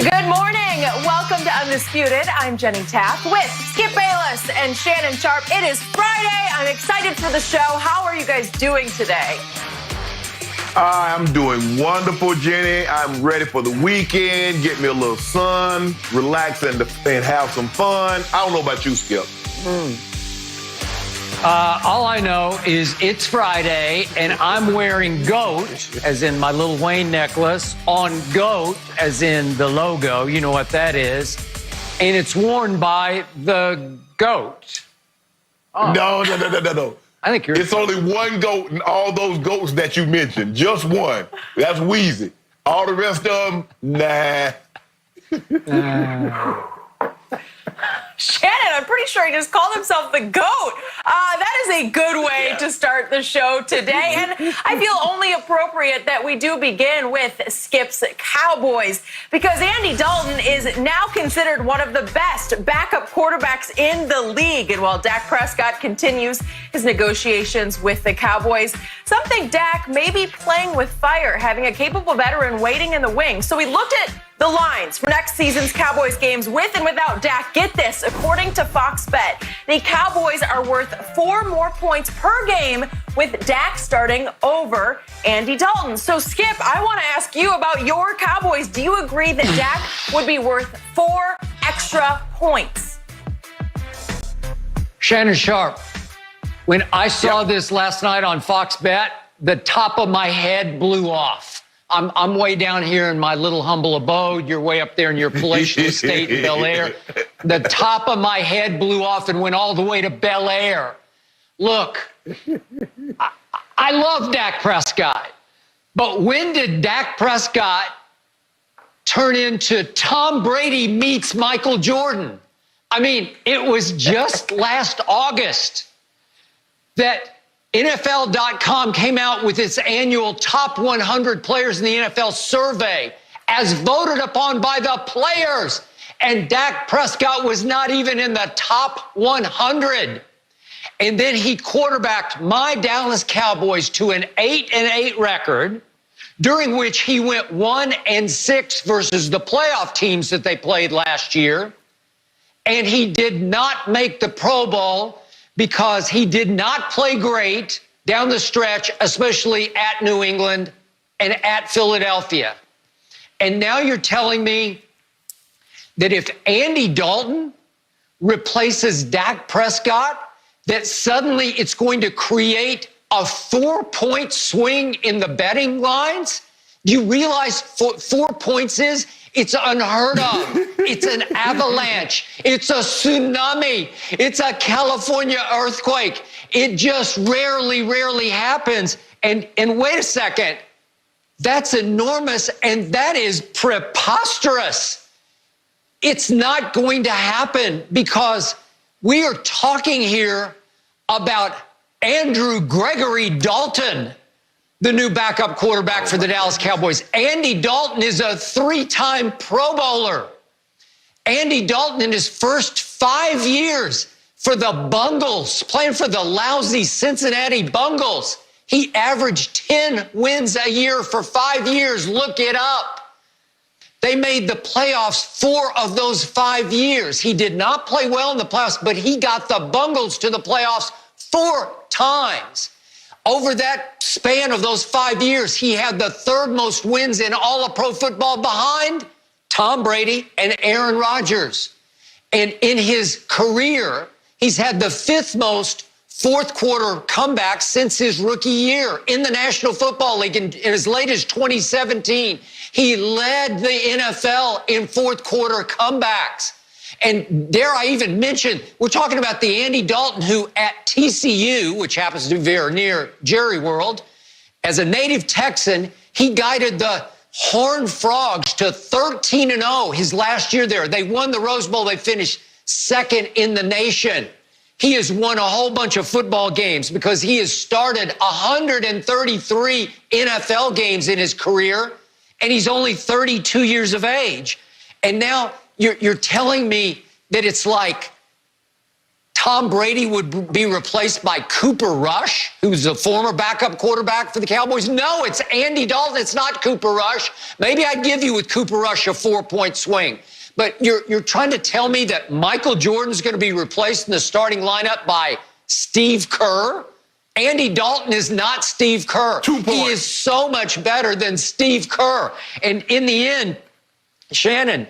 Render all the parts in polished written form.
Good morning. Welcome to Undisputed. I'm Jenny Taft with Skip Bayless and Shannon Sharpe. It is Friday. I'm excited for the show. How are you guys doing today? I'm doing wonderful, Jenny. I'm ready for the weekend. Get me a little sun, relax, and have some fun. I don't know about you, Skip. All I know is it's Friday, and I'm wearing GOAT, as in my Lil Wayne necklace, on GOAT, as in the logo. You know what that is. And it's worn by the GOAT. Oh. No. I think you're... It's only one GOAT in all those GOATs that you mentioned. Just one. That's Weezy. All the rest of them, nah. Shannon, I'm pretty sure he just called himself the GOAT. That is a good way to start the show today. And I feel only appropriate that we do begin with Skip's Cowboys, because Andy Dalton is now considered one of the best backup quarterbacks in the league. And while Dak Prescott continues his negotiations with the Cowboys, some think Dak may be playing with fire, having a capable veteran waiting in the wings. So we looked at the lines for next season's Cowboys games with and without Dak. Get this, according to Fox Bet, the Cowboys are worth 4 more points per game with Dak starting over Andy Dalton. So, Skip, I want to ask you about your Cowboys. Do you agree that Dak would be worth 4 extra points? Shannon Sharpe, when I saw this last night on Fox Bet, the top of my head blew off. I'm way down here in my little humble abode. You're way up there in your palatial estate in Bel Air. The top of my head blew off and went all the way to Bel Air. Look, I love Dak Prescott, but when did Dak Prescott turn into Tom Brady meets Michael Jordan? I mean, it was just last August that NFL.com came out with its annual top 100 players in the NFL survey as voted upon by the players. And Dak Prescott was not even in the top 100. And then he quarterbacked my Dallas Cowboys to an 8-8 record, during which he went 1-6 versus the playoff teams that they played last year. And he did not make the Pro Bowl because he did not play great down the stretch, especially at New England and at Philadelphia. And now you're telling me that if Andy Dalton replaces Dak Prescott, that suddenly it's going to create a 4-point swing in the betting lines? Do you realize 4 points is? It's unheard of. It's an avalanche. It's a tsunami. It's a California earthquake. It just rarely happens. And wait a second, that's enormous, and that is preposterous. It's not going to happen, because we are talking here about Andrew Gregory Dalton, the new backup quarterback for the Dallas Cowboys. Andy Dalton is a 3-time Pro Bowler. Andy Dalton, in his first 5 years for the Bungles, playing for the lousy Cincinnati Bungles, he averaged 10 wins a year for 5 years. Look it up. They made the playoffs 4 of those 5 years. He did not play well in the playoffs, but he got the Bungles to the playoffs 4 times. Over that span of those 5 years, he had the 3rd most wins in all of pro football, behind Tom Brady and Aaron Rodgers. And in his career, he's had the 5th most fourth-quarter comebacks since his rookie year in the National Football League. In as late as 2017, he led the NFL in fourth-quarter comebacks. And dare I even mention, we're talking about the Andy Dalton who at TCU, which happens to be very near Jerry World, as a native Texan, he guided the Horned Frogs to 13-0 his last year there. They won the Rose Bowl. They finished 2nd in the nation. He has won a whole bunch of football games because he has started 133 NFL games in his career, and he's only 32 years of age. And now you're telling me that it's like Tom Brady would be replaced by Cooper Rush, who's a former backup quarterback for the Cowboys? No, it's Andy Dalton. It's not Cooper Rush. Maybe I'd give you with Cooper Rush a 4-point swing. But you're trying to tell me that Michael Jordan's going to be replaced in the starting lineup by Steve Kerr? Andy Dalton is not Steve Kerr. 2 points. He is so much better than Steve Kerr. And in the end, Shannon,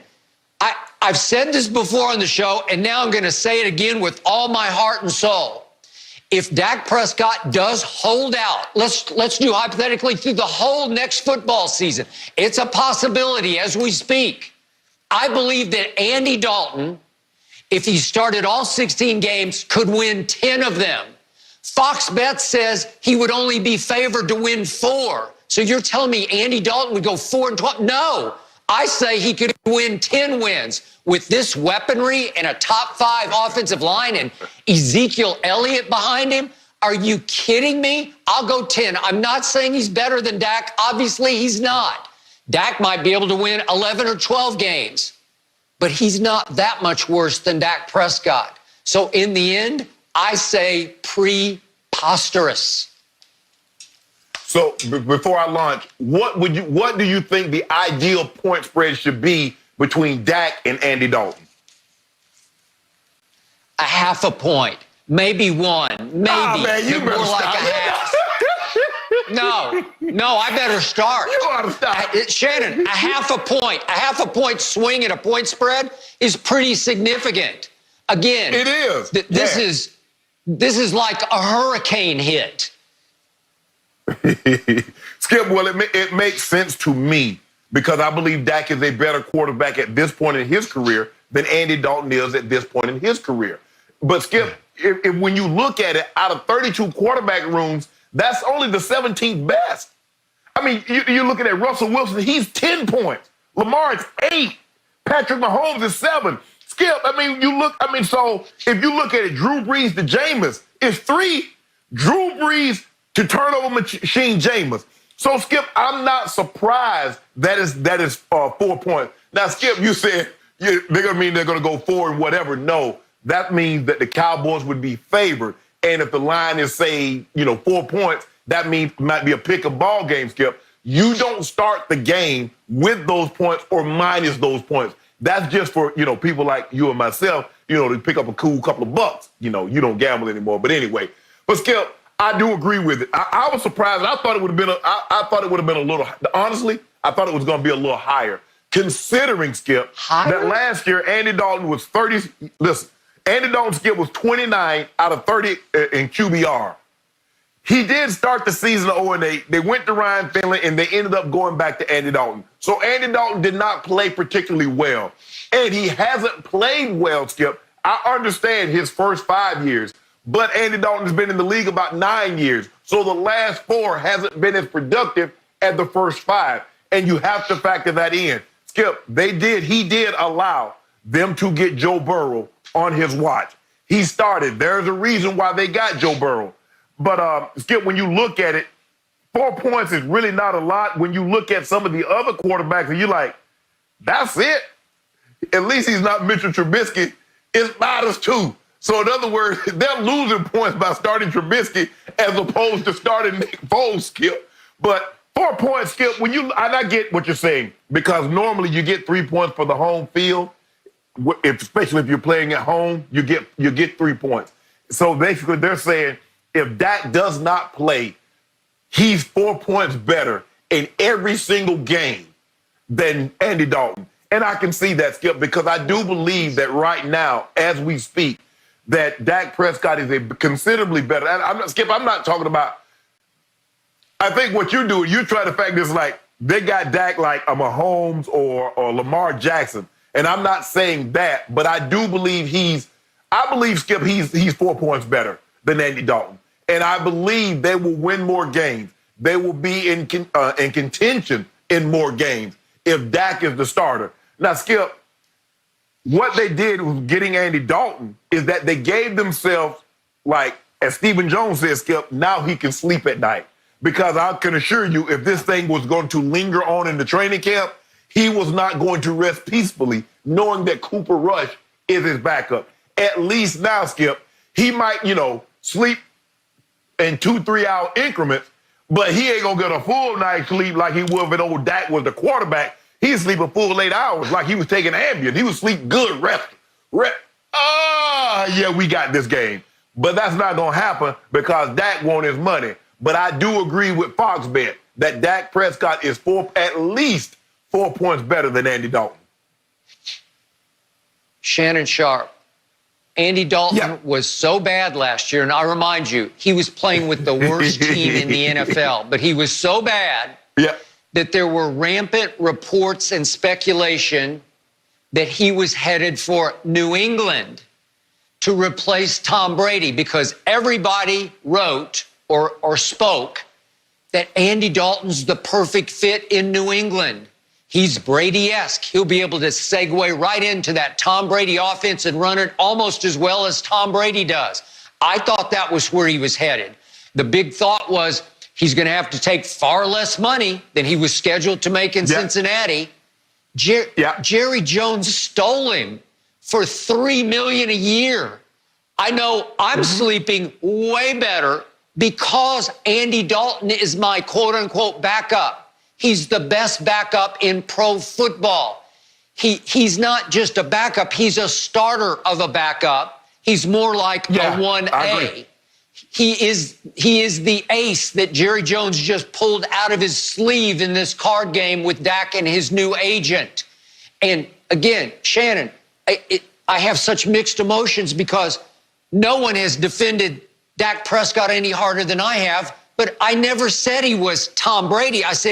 I've said this before on the show, and now I'm going to say it again with all my heart and soul. If Dak Prescott does hold out, let's do hypothetically through the whole next football season. It's a possibility as we speak. I believe that Andy Dalton, if he started all 16 games, could win 10 of them. Fox Bet says he would only be favored to win 4. So you're telling me Andy Dalton would go 4-12? No. I say he could win 10 wins with this weaponry and a top 5 offensive line and Ezekiel Elliott behind him. Are you kidding me? I'll go 10. I'm not saying he's better than Dak. Obviously, he's not. Dak might be able to win 11 or 12 games, but he's not that much worse than Dak Prescott. So in the end, I say preposterous. So before I launch, what do you think the ideal point spread should be between Dak and Andy Dalton? A half a point, maybe 1, maybe. Oh, man, you better more like stop. a half. No, I better start. You ought to stop. Shannon, a half a point swing and a point spread is pretty significant. Again, It is. This is like a hurricane hit. Skip, well, it makes sense to me because I believe Dak is a better quarterback at this point in his career than Andy Dalton is at this point in his career. But Skip, if when you look at it, out of 32 quarterback rooms, that's only the 17th best. I mean, you're looking at Russell Wilson, he's 10 points. Lamar is 8. Patrick Mahomes is 7. Skip, so if you look at it, Drew Brees to Jameis is 3. Drew Brees to turnover machine Jameis. So, Skip, I'm not surprised that is 4 points. Now, Skip, you said they're going to go 4 and whatever. No, that means that the Cowboys would be favored. And if the line is, say, 4 points, that means it might be a pick a ball game, Skip. You don't start the game with those points or minus those points. That's just for, people like you and myself, to pick up a cool couple of bucks. You don't gamble anymore. But anyway, but Skip, I do agree with it. I was surprised. I thought it would have been a little, honestly, I thought it was going to be a little higher. Considering, Skip, that last year Andy Dalton was 30. Listen, Andy Dalton, Skip, was 29 out of 30 in QBR. He did start the season 0-8. They went to Ryan Finley, and they ended up going back to Andy Dalton. So Andy Dalton did not play particularly well. And he hasn't played well, Skip. I understand his first 5 years, but Andy Dalton has been in the league about 9 years. So the last 4 hasn't been as productive as the first 5. And you have to factor that in. Skip, he did allow them to get Joe Burrow on his watch. He started. There's a reason why they got Joe Burrow. But, Skip, when you look at it, 4 points is really not a lot. When you look at some of the other quarterbacks, and you're like, that's it. At least he's not Mitchell Trubisky. It's matters too. So, in other words, they're losing points by starting Trubisky as opposed to starting Nick Foles, Skip. But 4 points, Skip, and I get what you're saying, because normally you get 3 points for the home field. Especially if you're playing at home, you get 3 points. So basically they're saying if Dak does not play, he's 4 points better in every single game than Andy Dalton. And I can see that, Skip, because I do believe that right now, as we speak, that Dak Prescott is a considerably better. I'm not talking about. I think what you're doing, you try to fact this like they got Dak like a Mahomes or Lamar Jackson. And I'm not saying that, but I do believe Skip, he's 4 points better than Andy Dalton. And I believe they will win more games. They will be in contention in more games if Dak is the starter. Now, Skip, what they did with getting Andy Dalton is that they gave themselves, like, as Stephen Jones says, Skip, now he can sleep at night. Because I can assure you, if this thing was going to linger on in the training camp, he was not going to rest peacefully knowing that Cooper Rush is his backup. At least now, Skip, He might, sleep in 2-3 hour increments, but he ain't gonna get a full night's sleep like he would if old Dak was the quarterback. He'd sleep a full 8 hours like he was taking Ambien. He would sleep good, rest. Yeah, we got this game. But that's not gonna happen because Dak wants his money. But I do agree with FoxBet that Dak Prescott is at least 4 points better than Andy Dalton. Shannon Sharpe. Andy Dalton was so bad last year, and I remind you, he was playing with the worst team in the NFL, but he was so bad that there were rampant reports and speculation that he was headed for New England to replace Tom Brady because everybody wrote or spoke that Andy Dalton's the perfect fit in New England. He's Brady-esque. He'll be able to segue right into that Tom Brady offense and run it almost as well as Tom Brady does. I thought that was where he was headed. The big thought was he's going to have to take far less money than he was scheduled to make in Cincinnati. Jerry Jones stole him for $3 million a year. I know I'm sleeping way better because Andy Dalton is my quote-unquote backup. He's the best backup in pro football. He's not just a backup. He's a starter of a backup. He's more like a 1A. He is the ace that Jerry Jones just pulled out of his sleeve in this card game with Dak and his new agent. And again, Shannon, I have such mixed emotions because no one has defended Dak Prescott any harder than I have, but I never said he was Tom Brady. I said